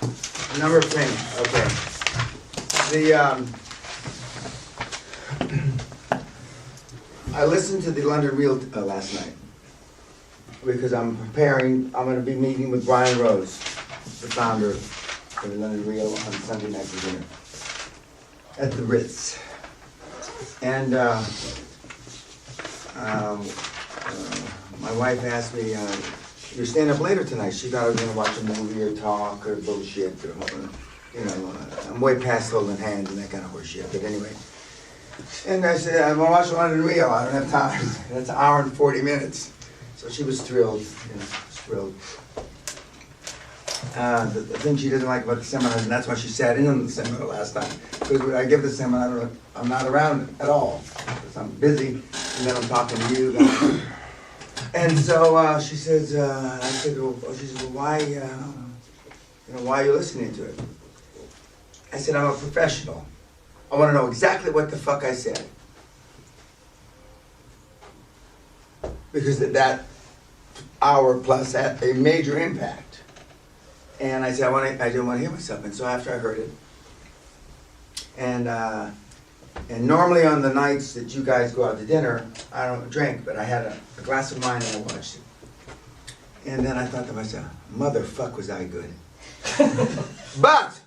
A number of things. Okay. I listened to the London Reel last night because I'm preparing. I'm going to be meeting with Brian Rose, the founder of the London Reel, on Sunday night for dinner at the Ritz. And my wife asked me, "You're staying up later tonight?" She thought I was going to watch a movie or talk or bullshit or, I'm way past holding hands and that kind of horse shit. But anyway. And I said, "I'm going to watch London Reel. I don't have time." That's an hour and 40 minutes. So she was thrilled, thrilled. The thing she doesn't like about the seminars, and that's why she sat in on the seminar last time, because when I give the seminar, I'm not around at all, because I'm busy, and then I'm talking to you guys. And so she says, I said, well, why are you listening to it? I said, "I'm a professional. I want to know exactly what the fuck I said." Because that hour plus had a major impact. And I said, I didn't want to hear myself. And so after I heard it, and normally on the nights that you guys go out to dinner, I don't drink, but I had a glass of wine and I watched it. And then I thought to myself, motherfuck, was I good. But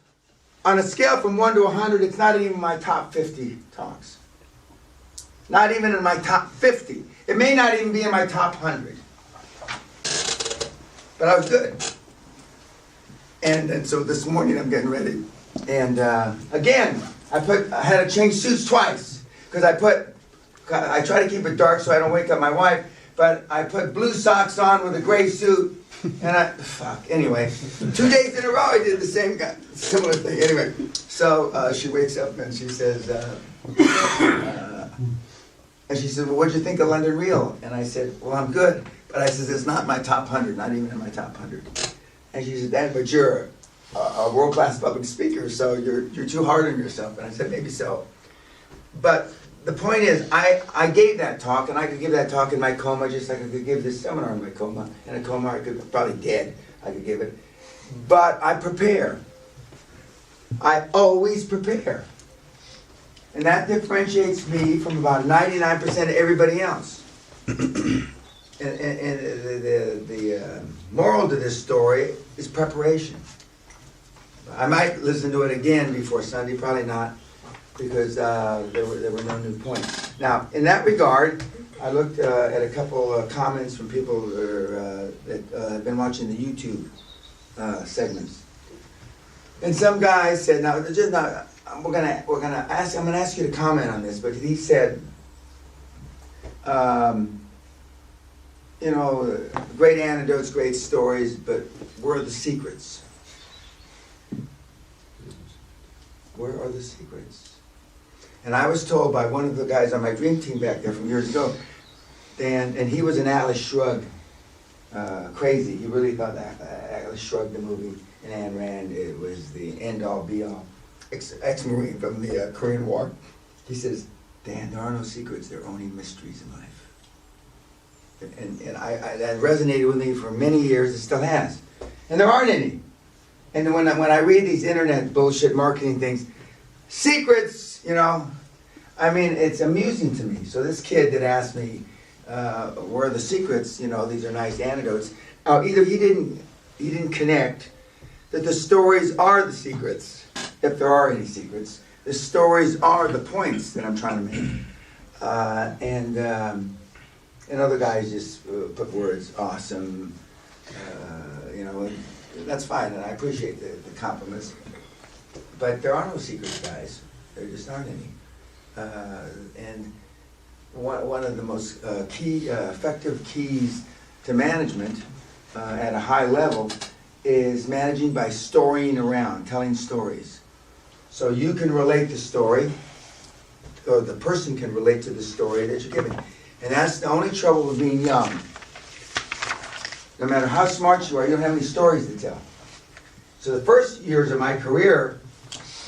on a scale from 1 to 100, it's not even my top 50 talks. Not even in my top 50. It may not even be in my top 100. But I was good. And so this morning I'm getting ready. And again, I had to change suits twice. Because I try to keep it dark so I don't wake up my wife. But I put blue socks on with a gray suit. And anyway, 2 days in a row I did the similar thing. Anyway, so she wakes up and she says, well, what'd you think of London Reel? And I said, well, I'm good. But I said, it's not my top 100, not even in my top 100. And she said, Dad, but you're a world-class public speaker, so you're too hard on yourself. And I said, maybe so. But the point is, I gave that talk, and I could give that talk in my coma, just like I could give this seminar in my coma. In a coma, I could probably dead, I could give it. But I prepare. I always prepare. And that differentiates me from about 99% of everybody else. And the moral to this story is preparation. I might listen to it again before Sunday, probably not, because there were no new points. Now, in that regard, I looked at a couple of comments from people that have been watching the YouTube segments, and some guy said, "Now, I'm gonna ask you to comment on this," but he said, great anecdotes, great stories, but where are the secrets? Where are the secrets? And I was told by one of the guys on my dream team back there from years ago, and he was an Atlas Shrugged crazy. He really thought that Atlas Shrugged, the movie, and Ayn Rand, it was the end-all, be-all. Ex-Marine from the Korean War. He says, Dan, there are no secrets, there are only mysteries in life. And that resonated with me for many years, it still has. And there aren't any. And when I read these internet bullshit marketing things, secrets, it's amusing to me. So this kid that asked me, where are the secrets, these are nice anecdotes. Either he didn't connect that the stories are the secrets, if there are any secrets. The stories are the points that I'm trying to make. And other guys just put words, awesome, that's fine, and I appreciate the compliments. But there are no secrets, guys. There just aren't any. And one of the most effective keys to management at a high level is managing by storying around, telling stories. So you can relate the story, or the person can relate to the story that you're giving. And that's the only trouble with being young. No matter how smart you are, you don't have any stories to tell. So the first years of my career,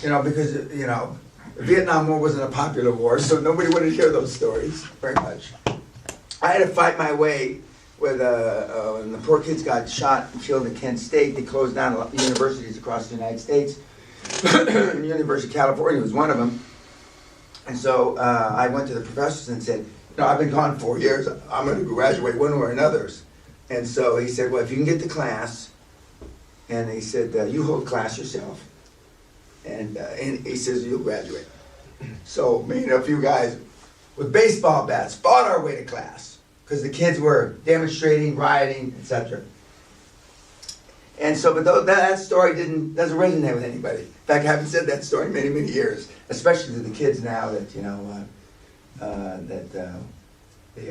because, the Vietnam War wasn't a popular war, so nobody wanted to hear those stories very much. I had to fight my way when the poor kids got shot and killed at Kent State, they closed down a lot of universities across the United States. The University of California was one of them. And so I went to the professors and said, I've been gone 4 years. I'm going to graduate one way or another. And so he said, well, if you can get to class, and he said, you hold class yourself. And he says, you'll graduate. So me and a few guys with baseball bats fought our way to class because the kids were demonstrating, rioting, etc. And so, but that story doesn't resonate with anybody. In fact, I haven't said that story in many, many years, especially to the kids now that,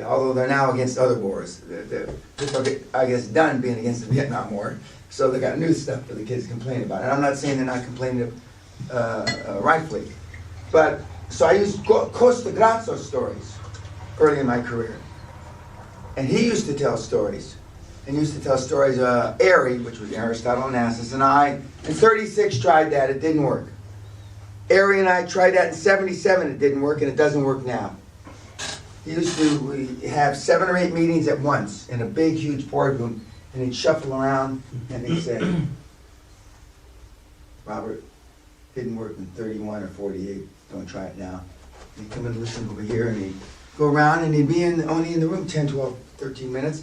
although they're now against other wars, they're, I guess, done being against the Vietnam War. So they got new stuff for the kids to complain about. And I'm not saying they're not complaining rightfully. But, so I used Costa Grazzo stories early in my career. And he used to tell stories. And used to tell stories, Airy, which was Aristotle Onassis, and I, in 36 tried that, it didn't work. Airy and I tried that in 77, it didn't work, and it doesn't work now. He used to have 7 or 8 meetings at once in a big, huge boardroom, and he'd shuffle around, and he'd say, Robert, didn't work in 31 or 48, don't try it now. And he'd come and listen over here, and he'd go around, and he'd be only in the room 10, 12, 13 minutes.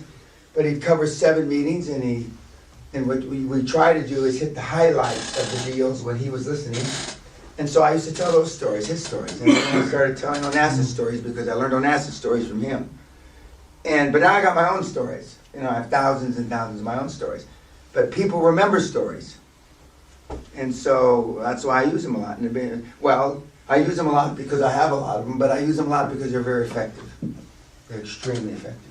But he'd cover 7 meetings, and what we try to do is hit the highlights of the deals when he was listening. And so I used to tell those stories, his stories. And then I started telling Onassis stories because I learned Onassis stories from him. But now I got my own stories. I have thousands and thousands of my own stories. But people remember stories. And so that's why I use them a lot. Well, I use them a lot because I have a lot of them, but I use them a lot because they're very effective. They're extremely effective.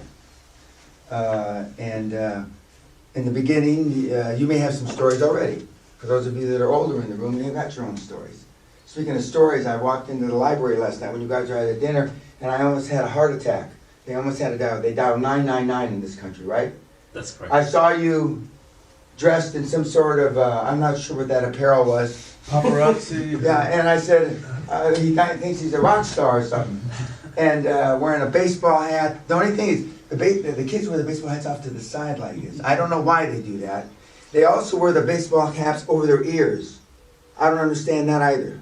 In the beginning, you may have some stories already. For those of you that are older in the room, you've got your own stories. Speaking of stories, I walked into the library last night when you guys were at dinner, and I almost had a heart attack. They almost had a dial. They dial 999 in this country, right? That's correct. I saw you dressed in some sort of, I'm not sure what that apparel was. Paparazzi. Yeah, and I said, he thinks he's a rock star or something. And wearing a baseball hat. The only thing is, the kids wear the baseball hats off to the side like this. I don't know why they do that. They also wear the baseball caps over their ears. I don't understand that either.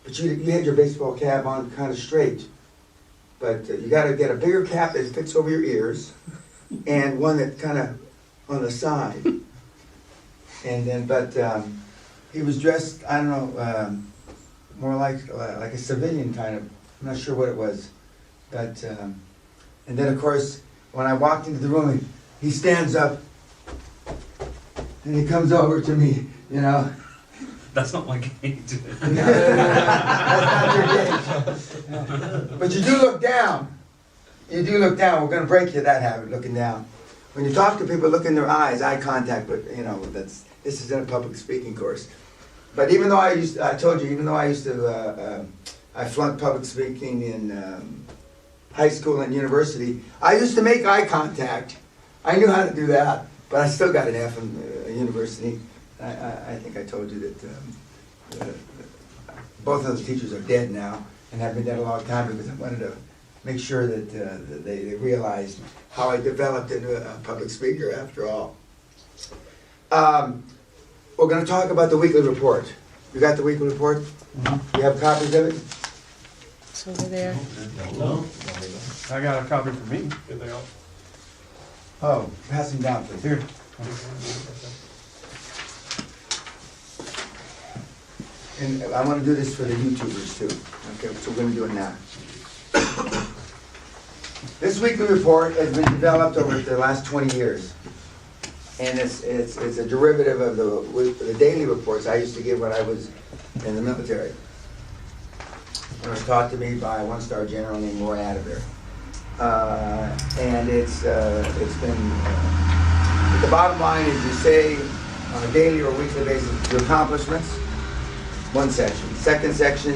But you had your baseball cap on kind of straight. But you got to get a bigger cap that fits over your ears, and one that kind of on the side. And then, but he was dressed, I don't know, more like a civilian kind of. I'm not sure what it was, but. And then, of course, when I walked into the room, he stands up, and he comes over to me, That's not my gait. That's not your gauge. But you do look down. You do look down. We're going to break you that habit, looking down. When you talk to people, look in their eyes, eye contact, but, this isn't a public speaking course. But even though I flunked public speaking in high school and university, I used to make eye contact. I knew how to do that, but I still got an F in university. I think I told you that both of those teachers are dead now and have been dead a long time because I wanted to make sure that they realized how I developed into a public speaker after all. We're going to talk about the weekly report. You got the weekly report? Mm-hmm. You have copies of it? It's over there. No. I got a copy for me. Oh, pass them down, please. Here. And I want to do this for the YouTubers too. Okay, so we're going to do it now. This weekly report has been developed over the last 20 years. And it's a derivative of the daily reports I used to give when I was in the military. It was taught to me by a one-star general named Roy Adabir. And it's been, the bottom line is you say on a daily or weekly basis your accomplishments, one section. Second section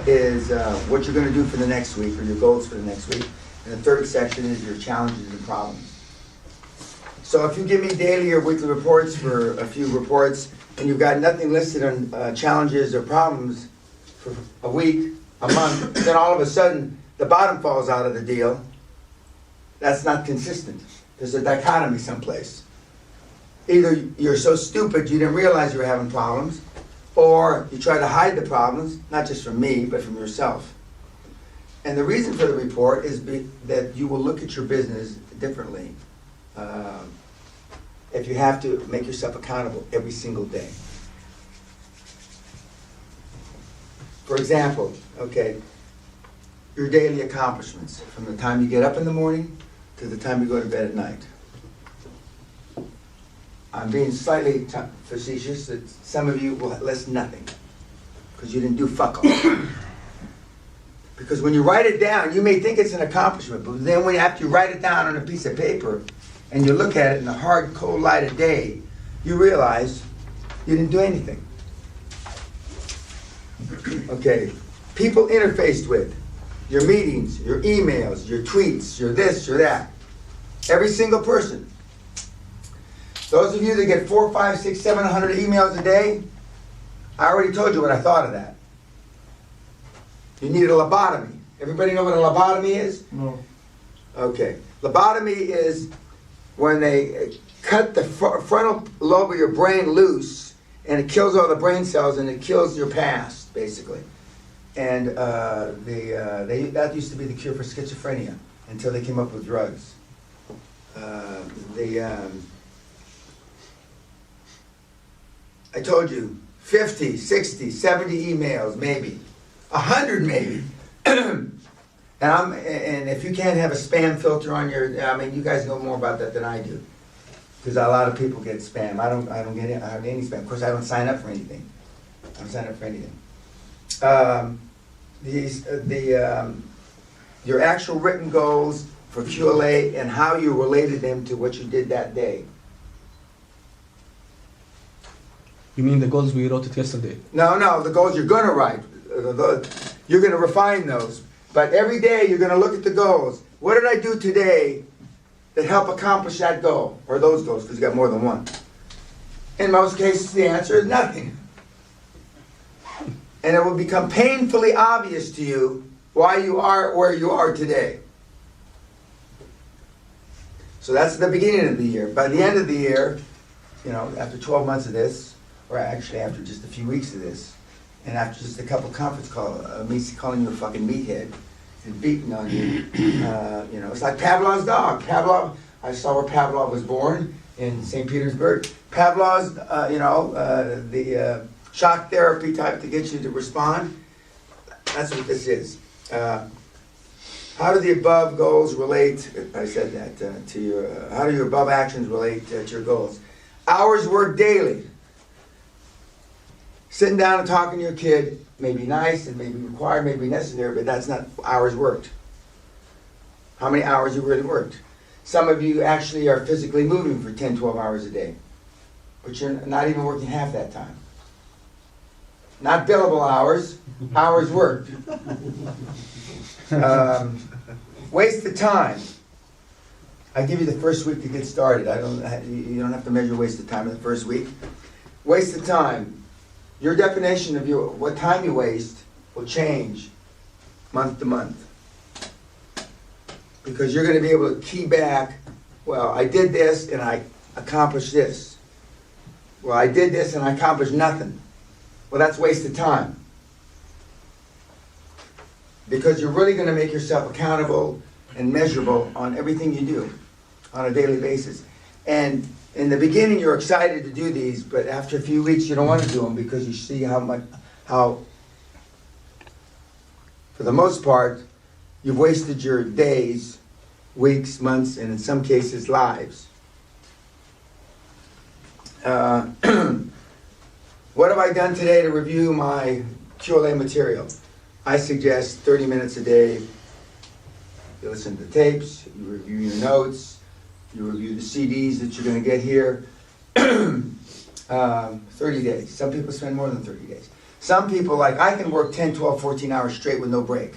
is what you're going to do for the next week or your goals for the next week. And the third section is your challenges and problems. So if you give me daily or weekly reports for a few reports and you've got nothing listed on challenges or problems for a week, a month, then all of a sudden the bottom falls out of the deal That's not consistent. There's a dichotomy someplace. Either you're so stupid you didn't realize you were having problems, or you try to hide the problems, not just from me, but from yourself. And the reason for the report is that you will look at your business differently if you have to make yourself accountable every single day. For example, okay, your daily accomplishments from the time you get up in the morning to the time you go to bed at night. I'm being slightly facetious that some of you will list nothing because you didn't do fuck all. Because when you write it down, you may think it's an accomplishment, but then after you write it down on a piece of paper and you look at it in the hard, cold light of day, you realize you didn't do anything. Okay, people interfaced with, your meetings, your emails, your tweets, your this, your that. Every single person. Those of you that get 400, 500, 600, 700 emails a day, I already told you what I thought of that. You need a lobotomy. Everybody know what a lobotomy is? No. Okay. Lobotomy is when they cut the frontal lobe of your brain loose, and it kills all the brain cells, and it kills your past, basically. And that used to be the cure for schizophrenia until they came up with drugs. I told you, 50, 60, 70 emails, maybe. 100 maybe. And if you can't have a spam filter on your, I mean, you guys know more about that than I do. Because a lot of people get spam. I don't get it, I have any spam. Of course, I don't sign up for anything. I don't sign up for anything. Your actual written goals for QLA and how you related them to what you did that day. You mean the goals we wrote it yesterday? No, the goals you're gonna write. You're gonna refine those. But every day you're gonna look at the goals. What did I do today that help accomplish that goal? Or those goals, because you got more than one. In most cases, the answer is nothing. And it will become painfully obvious to you why you are where you are today. So that's the beginning of the year. By the end of the year, you know, after 12 months of this, or actually after just a few weeks of this, and after just a couple conference calls, me calling you a fucking meathead and beating on you, you know, it's like Pavlov's dog. I saw where Pavlov was born in St. Petersburg. Pavlov's, the shock therapy type to get you to respond. That's what this is. How do the above goals relate? I said that to your. How do your above actions relate to your goals? Hours worked daily. Sitting down and talking to your kid may be nice, it may be required, may be necessary, but that's not hours worked. How many hours you really worked? Some of you actually are physically moving for 10, 12 hours a day, but you're not even working half that time. Not billable hours, hours worked. Waste of time. I give you the first week to get started. You don't have to measure waste of time in the first week. Waste of time. Your definition of what time you waste will change month to month. Because you're going to be able to key back, well, I did this and I accomplished this. Well, I did this and I accomplished nothing. Well, that's wasted time. Because you're really going to make yourself accountable and measurable on everything you do on a daily basis. And in the beginning, you're excited to do these, but after a few weeks, you don't want to do them because you see how, for the most part, you've wasted your days, weeks, months, and in some cases, lives. What have I done today to review my QLA material? I suggest 30 minutes a day. You listen to the tapes, you review your notes, you review the CDs that you're going to get here. 30 days. Some people spend more than 30 days. Some people, like I can work 10, 12, 14 hours straight with no break,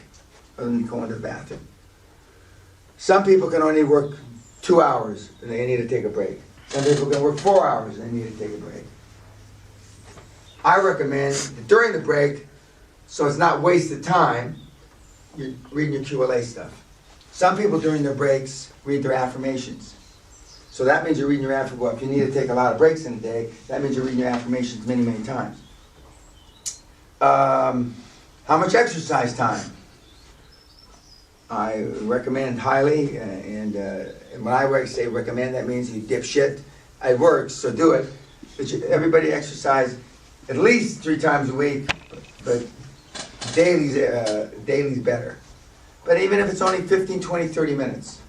other than going to the bathroom. Some people can only work 2 hours and they need to take a break. Some people can work 4 hours and they need to take a break. I recommend that during the break, so it's not wasted time, you're reading your QLA stuff. Some people during their breaks read their affirmations. So that means you're reading your affirmations. Well, if you need to take a lot of breaks in a day, that means you're reading your affirmations many, many times. How much exercise time? I recommend highly, and when I say recommend, that means you dipshit. It works, so do it. But everybody exercise at least 3 times a week, but daily's better. But even if it's only 15, 20, 30 minutes.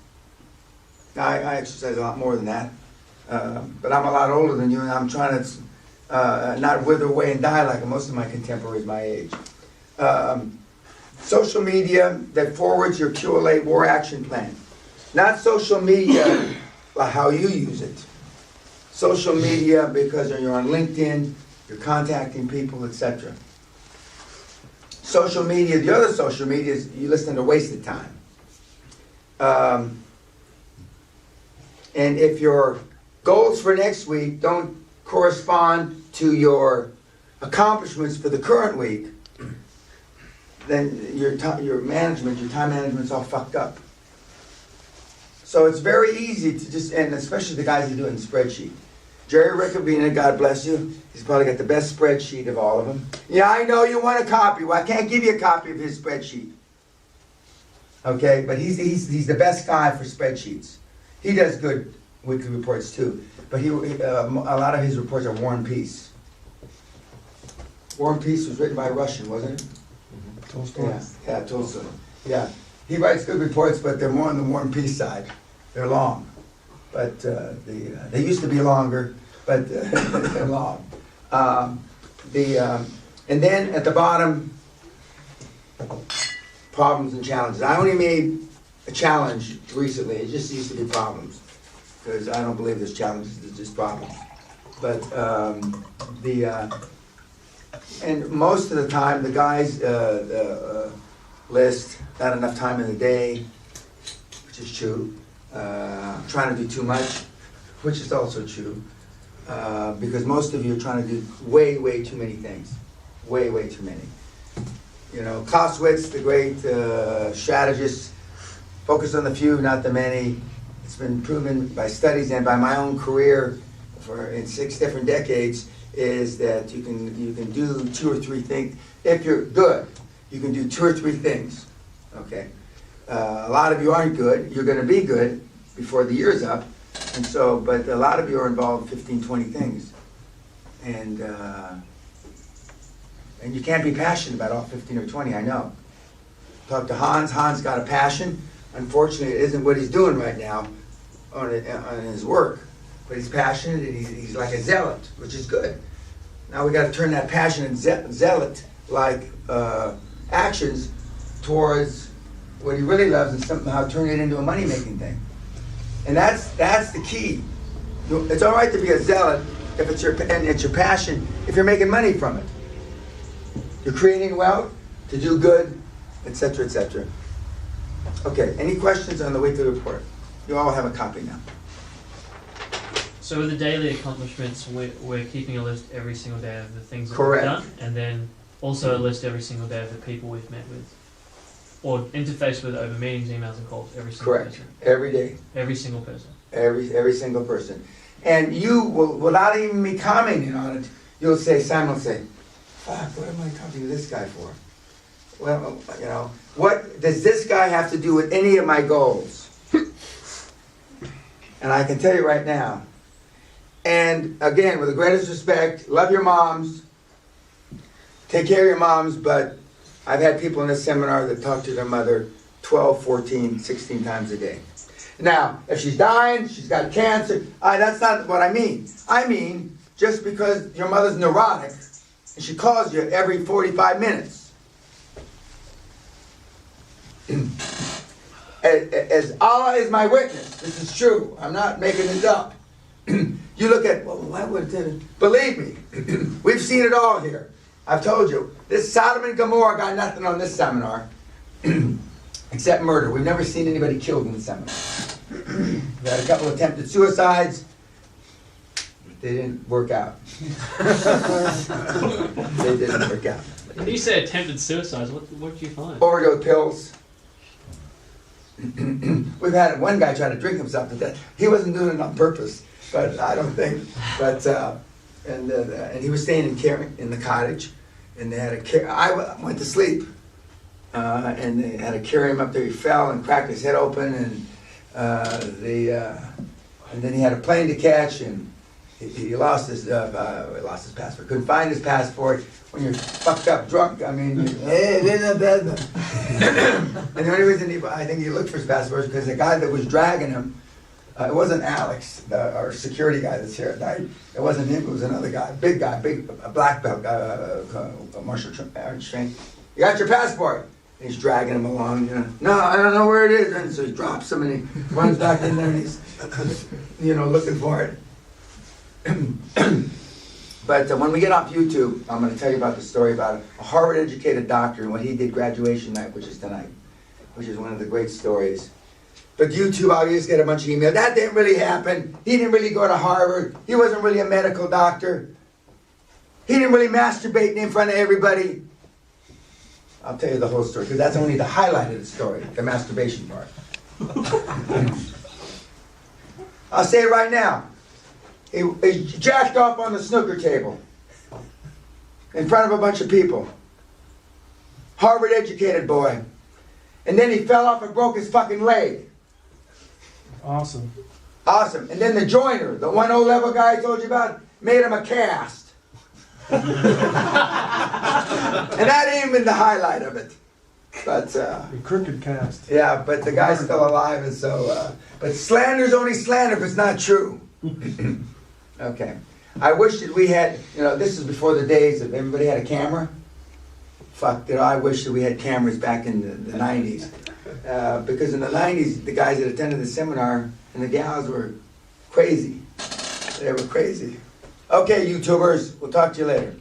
I exercise a lot more than that. But I'm a lot older than you, and I'm trying to not wither away and die like most of my contemporaries my age. Social media that forwards your QLA war action plan. Not social media like how you use it. Social media because you're on LinkedIn, you're contacting people, etc. Social media, the other social media is you listen to wasted time. And if your goals for next week don't correspond to your accomplishments for the current week, then your time management's all fucked up. So it's very easy to just, and especially the guys who do it in spreadsheet. Jerry Riccobina, God bless you, he's probably got the best spreadsheet of all of them. Yeah, I know you want a copy. Well, I can't give you a copy of his spreadsheet. Okay, but he's the best guy for spreadsheets. He does good weekly reports too, but a lot of his reports are War and Peace. War and Peace was written by a Russian, wasn't it? Tolstoy. Yeah, Tolstoy. Yeah, he writes good reports, but they're more on the War and Peace side. They're long, but they used to be longer, but they're long. And then at the bottom, problems and challenges. I only made a challenge recently. It just used to be problems, because I don't believe there's challenges. There's just problems. But and most of the time, the guys list not enough time in the day, which is true. Trying to do too much, which is also true. Because most of you are trying to do way, way too many things. Way, way too many. You know, Clausewitz, the great strategist, focus on the few, not the many. It's been proven by studies and by my own career in 6 different decades, is that you can do 2 or 3 things. If you're good, you can do 2 or 3 things. Okay. A lot of you aren't good. You're going to be good before the year's up, and so. But a lot of you are involved in 15, 20 things, and you can't be passionate about all 15 or 20. I know. Talk to Hans. Hans got a passion. Unfortunately, it isn't what he's doing right now on his work. But he's passionate, and he's like a zealot, which is good. Now we got to turn that passion and zealot-like actions towards what he really loves, and somehow turn it into a money-making thing. And that's the key. It's all right to be a zealot if it's your passion, if you're making money from it. You're creating wealth to do good, etc., etc. Okay, any questions on the weekly report? You all have a copy now. So with the daily accomplishments, we're keeping a list every single day of the things that Correct. we've done, and then also a list every single day of the people we've met with, or interfaced with over meetings, emails, and calls. Every single Correct. person. Every day. Every single person. Every single person. And you will, without even me commenting on it, you'll say, Simon will say, fuck, what am I talking to this guy for? Well, you know, what does this guy have to do with any of my goals? And I can tell you right now, and again, with the greatest respect, love your moms, take care of your moms, but I've had people in this seminar that talk to their mother 12, 14, 16 times a day. Now, if she's dying, she's got cancer, that's not what I mean. I mean, just because your mother's neurotic, and she calls you every 45 minutes. As Allah is my witness, this is true. I'm not making this up. You look at, well, why would it? Believe me, we've seen it all here. I've told you, this Sodom and Gomorrah got nothing on this seminar except murder. We've never seen anybody killed in the seminar. We had a couple of attempted suicides. They didn't work out. They didn't work out. When you say attempted suicides, what did you find? Overdose pills. We've had one guy try to drink himself to death. He wasn't doing it on purpose, but I don't think. But and he was staying in the cottage, and they had I went to sleep, and they had to carry him up there. He fell and cracked his head open, and then he had a plane to catch, and he lost his passport. Couldn't find his passport. When you're fucked up drunk, I mean, hey, and the only reason I think he looked for his passport is because the guy that was dragging him, it wasn't Alex, our security guy that's here at night. It wasn't him. It was another guy, a black belt, martial trained. You got your passport? And he's dragging him along. You know, no, I don't know where it is. And so he drops him and he runs back in there and he's, looking for it. But when we get off YouTube, I'm going to tell you about the story about a Harvard-educated doctor and what he did graduation night, which is tonight, which is one of the great stories. But YouTube, I'll just get a bunch of emails. That didn't really happen. He didn't really go to Harvard. He wasn't really a medical doctor. He didn't really masturbate in front of everybody. I'll tell you the whole story, because that's only the highlight of the story, the masturbation part. I'll say it right now. He jacked off on the snooker table in front of a bunch of people. Harvard-educated boy. And then he fell off and broke his fucking leg. Awesome. Awesome. And then the joiner, the 1 level guy I told you about, made him a cast. And that ain't even the highlight of it. But A crooked cast. yeah, but the guy's still alive, and so but slander's only slander if it's not true. Okay. I wish that we had, this is before the days of everybody had a camera. Fuck, I wish that we had cameras back in the 90s. Because in the 90s, the guys that attended the seminar and the gals were crazy. They were crazy. Okay, YouTubers, we'll talk to you later.